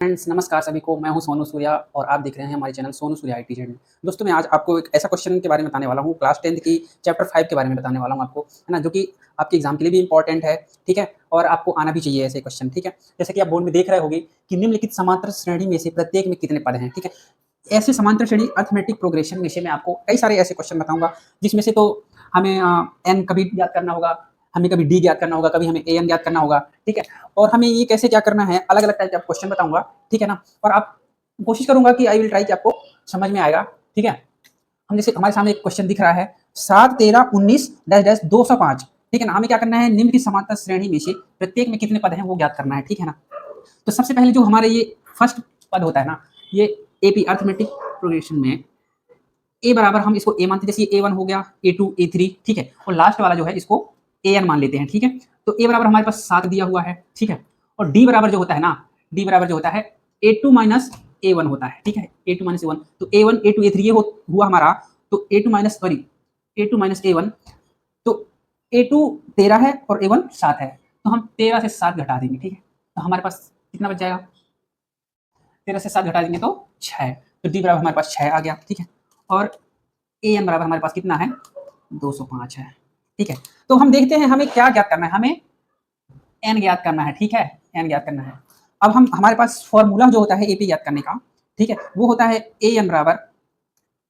Friends नमस्कार सभी को। मैं हूं सोनू सूर्या और आप देख रहे हैं हमारे channel Sonu Surya IT Z. दोस्तों मैं आज आपको एक ऐसा क्वेश्चन के बारे में बताने वाला हूं, क्लास 10th की चैप्टर 5 के बारे में बताने वाला हूं आपको, है ना, जो कि आपके एग्जाम के लिए भी इंपॉर्टेंट है। ठीक है, और आपको आना भी चाहिए ऐसे क्वेश्चन। ठीक है, जैसे कि आप बोर्ड में देख रहे होंगे कि निम्नलिखित समांतर श्रेणी में से प्रत्येक में कितने पद हैं। ठीक है, ऐसे समांतर श्रेणी अर्थमेटिक प्रोग्रेशन में से मैं आपको कई सारे ऐसे क्वेश्चन बताऊंगा जिसमें से तो हमें एन कभी ज्ञात करना होगा, हमें कभी डी ज्ञात करना होगा, कभी हमें ए एन ज्ञात करना होगा। ठीक है, और हमें ये कैसे क्या करना है, अलग अलग टाइप के क्वेश्चन बताऊंगा। ठीक है ना, और आप कोशिश करूंगा कि आई विल ट्राई कि आपको समझ में आएगा। ठीक है, हम जैसे हमारे सामने एक क्वेश्चन दिख रहा है 7 13 19 -205। ठीक है ना, हमें क्या करना है, निम्न की समांतर श्रेणी में से प्रत्येक में कितने पद हैं वो ज्ञात करना है। ठीक है ना, तो सबसे पहले जो हमारे ये फर्स्ट पद होता है ना, ये एपी अर्थमेटिक प्रोग्रेशन में ए बराबर हम इसको ए मानते हैं, जैसे A1 हो गया, A2 A3। ठीक है, और लास्ट वाला जो है इसको AN मान लेते हैं। ठीक है, तो ए बराबर हमारे पास 7 दिया हुआ है। ठीक है, और डी बराबर जो होता है ना, डी बराबर जो होता है A2 माइनस A1 होता है। ठीक है, A2 माइनस A1, तो A1 A2 A3 ये हुआ हमारा, तो A2 minus sorry A2 minus A1, तो A2 13 है और A1 7 है, तो हम 13 से 7 घटा देंगे। ठीक है, तो हमारे पास कितना बच जाएगा, 13 से 7 घटा देंगे तो 6, तो डी बराबर हमारे पास 6 आ गया। ठीक है, और ए एन बराबर हमारे पास कितना है, 205 है। ठीक है, तो हम देखते हैं हमें क्या ज्ञात करना है, हमें एन ज्ञात करना है। ठीक है, एन ज्ञात करना है। अब हम हमारे पास फॉर्मूला जो होता है एपी ज्ञात करने का, ठीक है, वो होता है ए एन बराबर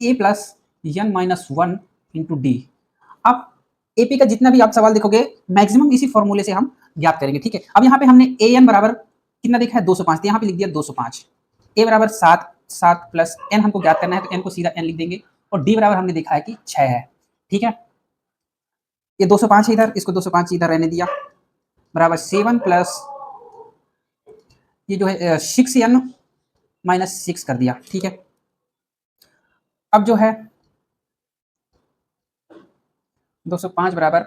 A plus N minus one into D. अब एपी का जितना भी आप सवाल देखोगे मैक्सिमम इसी फॉर्मूले से हम ज्ञात करेंगे। ठीक है, अब यहाँ पे हमने ए एन बराबर कितना देखा है, 205, तो यहाँ पे लिख दिया 205। ए बराबर 7, 7 प्लस एन हमको ज्ञात करना है, तो एन को सीधा एन लिख देंगे, और डी बराबर हमने देखा है कि 6 है। ठीक है, ये 205 है इधर, इसको 205 इधर रहने दिया, बराबर 7 प्लस ये जो है 6n माइनस 6 कर दिया। ठीक है, अब जो है 205 बराबर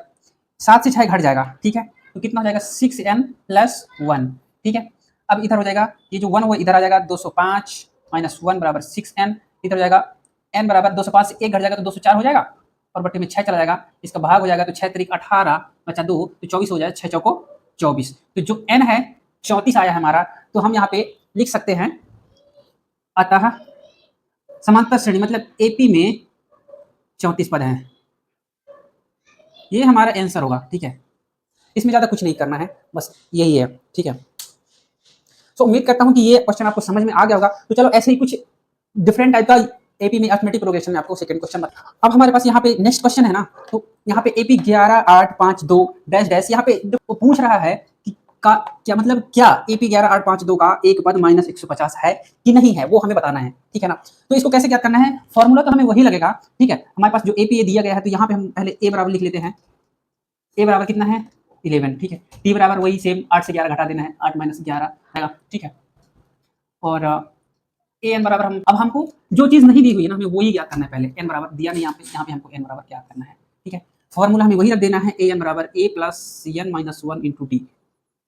7 से 6 घट जाएगा। ठीक है, तो कितना हो जाएगा, 6n प्लस 1। ठीक है, अब इधर हो जाएगा, ये जो 1 वो इधर आ जाएगा, 205 माइनस 1 बराबर 6n, इधर हो जाएगा n बराबर 205 से 1 घट जाएगा तो 204 हो जाएगा, और बटे में 6 चला जाएगा, इसका भाग हो जाएगा, तो 6 तरीक 18 बचा 2, तो 24 हो जाएगा, 6 चौको 24। तो जो n है 34 आया है हमारा, तो हम यहाँ पे लिख सकते हैं, अतः समांतर श्रेणी मतलब एपी में 34 पद हैं, ये हमारा आंसर होगा। ठीक है, इसमें ज़्यादा कुछ नहीं करना है, बस यही है। ठीक है, तो उम्मीद करता हूँ कि ये क्वेश्चन आपको समझ में आ गया होगा। तो चलो ऐसे ही कुछ डिफरेंट टाइप का एपी में अर्थमेटिक प्रोग्रेशन में आपको सेकंड क्वेश्चन बता। अब हमारे पास यहाँ पे नेक्स्ट क्वेश्चन है ना, तो यहाँ पे एपी 11 8 5 2 डैश डैश, यहाँ पे वो पूछ रहा है कि का क्या मतलब, क्या एपी 11 8 5 2 का एक पद माइनस 150 है कि नहीं है, वो हमें बताना है। ठीक है ना, तो इसको कैसे क्या करना है, फॉर्मूला तो हमें वही लगेगा। ठीक है, हमारे पास जो एपी दिया गया है, तो यहाँ पे हम पहले ए बराबर लिख लेते हैं, ए बराबर कितना है 11। ठीक है, टी बराबर वही सेम 8 से 11 घटा देना है, 8 माइनस 11 आएगा। ठीक है, और ए एन बराबर हम अब हमको जो चीज़ नहीं दी हुई है ना, हमें वही ज्ञात करना है। पहले एन बराबर दिया नहीं, यहाँ पे हमको एन बराबर क्या करना है। ठीक है, फॉर्मूला हमें वही रख देना है, ए एन बराबर A plus N minus one into T.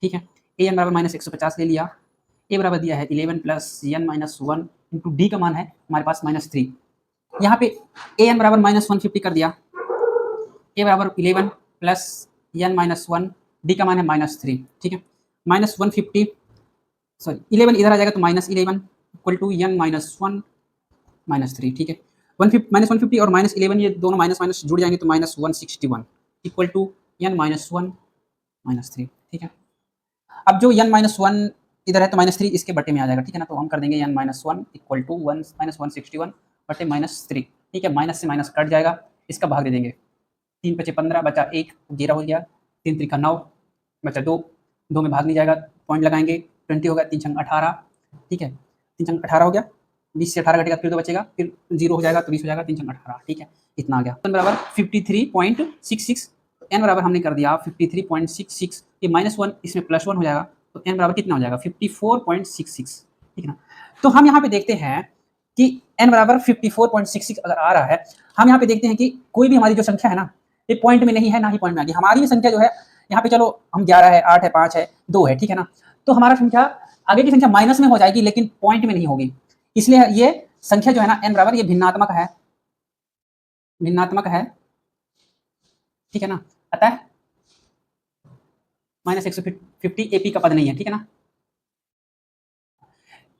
ठीक है, ए एन बराबर माइनस 150 ले लिया, ए बराबर दिया है 11 plus N minus one into D का मान है हमारे पास -3। यहाँ पे ए एन बराबर -150 कर दिया, ए बराबर 11 plus N minus one, D का मान है -3। ठीक है, -150 सॉरी 11 इधर आ जाएगा, तो -11 equal to N minus one -3। ठीक है, 150 -150 और -11 ये दोनों माइनस माइनस जुड़ जाएंगे, तो -161 equal to N minus one -3। ठीक है, अब जो एन माइनस वन इधर है, तो -3 इसके बटे में आ जाएगा। ठीक है ना, तो हम कर देंगे N minus one equal to -161 बटे -3। ठीक है, माइनस से माइनस कट जाएगा, इसका भाग दे देंगे, 3 पचे 15 बचा 1 0 हो गया, 3 त्रिका 9 बचा 2, 2 में भाग नहीं जाएगा, पॉइंट लगाएंगे, 20 होगा, 3 छंग 18। ठीक है, 3 छंग 18 हो गया, 20 से 18 घटेगा फिर 2 बचेगा, फिर 0 हो जाएगा, तो 20 हो जाएगा, 3 छंग 18। ठीक है, इतना आ गया, एन बराबर 53.66। एन बराबर हमने कर दिया 53.66, ये -1 इसमें +1 हो जाएगा, तो एन बराबर कितना हो जाएगा 54.66। ठीक है ना, तो हम यहाँ पे देखते हैं कि एन बराबर 54.66 अगर आ रहा है, हम यहाँ पे देखते हैं कि कोई भी हमारी जो संख्या है ना, ये पॉइंट में नहीं है, ना ही पॉइंट में आ गई हमारी ये संख्या जो है। यहाँ पे चलो हम 11 है, 8 है, 5 है, 2 है। ठीक है ना, तो हमारा संख्या आगे की संख्या माइनस में हो जाएगी, लेकिन पॉइंट में नहीं होगी, इसलिए ये संख्या जो है ना एन बराबर ये भिन्नात्मक है, भिन्नात्मक है। ठीक है ना, अतः -150 एपी का पद नहीं है। ठीक है ना,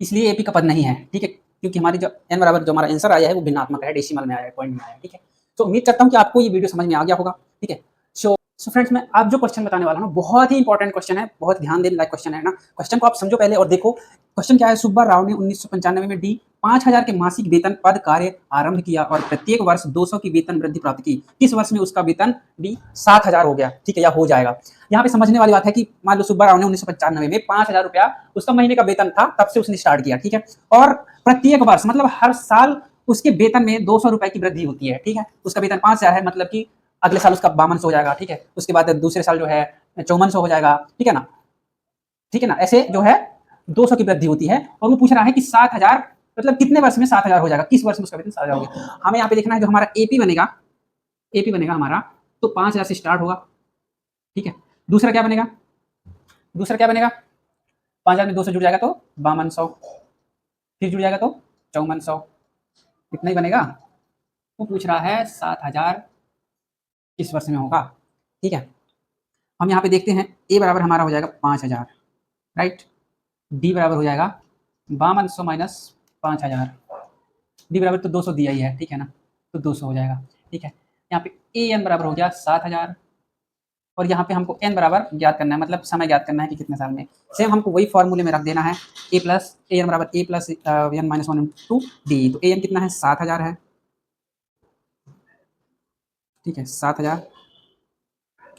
इसलिए एपी का पद नहीं है, ठीक है, क्योंकि हमारी जो n बराबर जो हमारा आंसर आया है वो भिन्नात्मक है, डेसिमल में आया है, पॉइंट में आया है, ठीक है। तो उम्मीद करता हूँ कि आपको ये वीडियो समझ में आ गया होगा, ठीक है। सो फ्रेंड्स, मैं आप जो क्वेश्चन बताने वाला हूँ बहुत ही इंपॉर्टेंट क्वेश्चन है, बहुत ध्यान देने लायक क्वेश्चन है ना। क्वेश्चन को आप समझो पहले और देखो क्वेश्चन क्या है। सुब्बा राव ने 1995 में डी 5000 के मासिक वेतन पद कार्य आरंभ किया और प्रत्येक वर्ष 200 की वेतन वृद्धि प्राप्त की। किस वर्ष में उसका वेतन डी 7000 हो गया, ठीक है, या हो जाएगा। यहाँ पे समझने वाली बात है कि मान लो सुब्बा राव ने 1995 में 5000 रुपया उसका महीने का वेतन था, तब से उसने स्टार्ट किया, ठीक है, और प्रत्येक वर्ष मतलब हर साल उसके वेतन में 200 रुपए की वृद्धि होती है, ठीक है। उसका वेतन 5000 है, मतलब कि अगले साल उसका 5200 हो जाएगा, ठीक है। उसके बाद दूसरे साल जो है 5400 हो जाएगा, ठीक है ना, ठीक है ना। ऐसे जो है 200 की वृद्धि होती है और वो पूछ रहा है कि 7000 मतलब कितने वर्ष में 7000 हो जाएगा, किस वर्ष में उसका वेतन 7000 हो गया। हमें यहाँ पे देखना है जो हमारा एपी बनेगा, एपी बनेगा हमारा तो 5000 से स्टार्ट होगा, ठीक है। दूसरा क्या बनेगा, दूसरा क्या बनेगा, 5000 में 200 जुड़ जाएगा तो 5200, फिर जुड़ जाएगा तो 5400, इतना ही बनेगा। वो पूछ रहा है 7000 किस वर्ष में होगा, ठीक है। हम यहाँ पे देखते हैं ए बराबर हमारा हो जाएगा 5000, राइट। डी बराबर हो जाएगा 5200 माइनस 5000, डी बराबर तो 200 दिया ही है, ठीक है ना, तो 200 हो जाएगा, ठीक है। यहाँ पे ए एन बराबर हो गया 7000 और यहाँ पे हमको एन बराबर ज्ञात करना है, मतलब समय ज्ञात करना है कि कितने साल में। सेम हमको वही फॉर्मूले में रख देना है, ए प्लस ए एन बराबर A plus N minus 1 into D. तो ए एन कितना है 7000 है, ठीक है, 7000,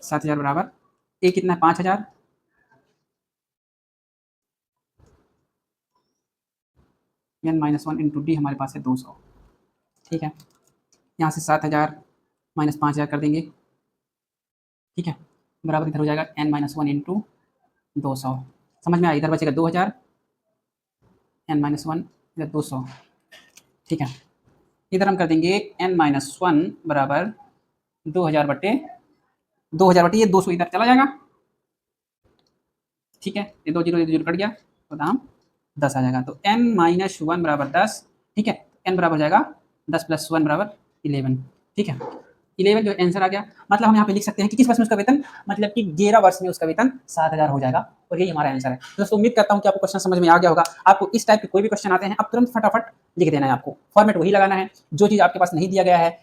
7000 बराबर ए कितना है 5000, एन माइनस 1 इंटू डी हमारे पास है 200, ठीक है। यहाँ से 7000 माइनस 5000 कर देंगे, ठीक है, बराबर इधर हो जाएगा एन माइनस 1 इंटू 200। समझ में आया, इधर बचेगा 2000, एन माइनस 1 इधर 200, ठीक है। इधर हम कर देंगे एन माइनस 1 बराबर 2000 बटे 2000 बटे ये 200 इधर चला जाएगा, ठीक है, ये 2 जीरो कट गया तो दाम 10 आ जाएगा। तो एन माइनस 1 बराबर 10, ठीक है, एन बराबर जाएगा 10 प्लस 1 बराबर 11, ठीक है। 11 जो आंसर आ गया, मतलब हम यहाँ पे लिख सकते हैं कि किस वर्ष में उसका वेतन, मतलब कि 11 वर्ष में उसका वेतन 7000 हो जाएगा और यही हमारा आंसर है। तो दोस्तों उम्मीद करता हूँ कि आपको क्वेश्चन समझ में आ गया होगा। आपको इस टाइप के कोई भी क्वेश्चन आते हैं आप तुरंत फटाफट लिख देना है, आपको फॉर्मेट वही लगाना है। जो चीज़ आपके पास नहीं दिया गया है,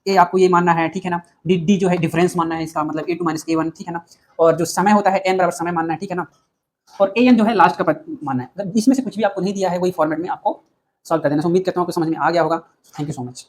ए आपको ये मानना है, ठीक है ना। डी जो है डिफरेंस मानना है इसका, मतलब ए2 माइनस ए1, ठीक है ना। और जो समय होता है एन बराबर समय मानना है, ठीक है ना। और ए एन जो है लास्ट का पद मानना है। अगर इसमें से कुछ भी आपको नहीं दिया है वही फॉर्मेट में आपको सॉल्व कर देना। उम्मीद करता हूँ आपको समझ में आ गया होगा। Thank you so much.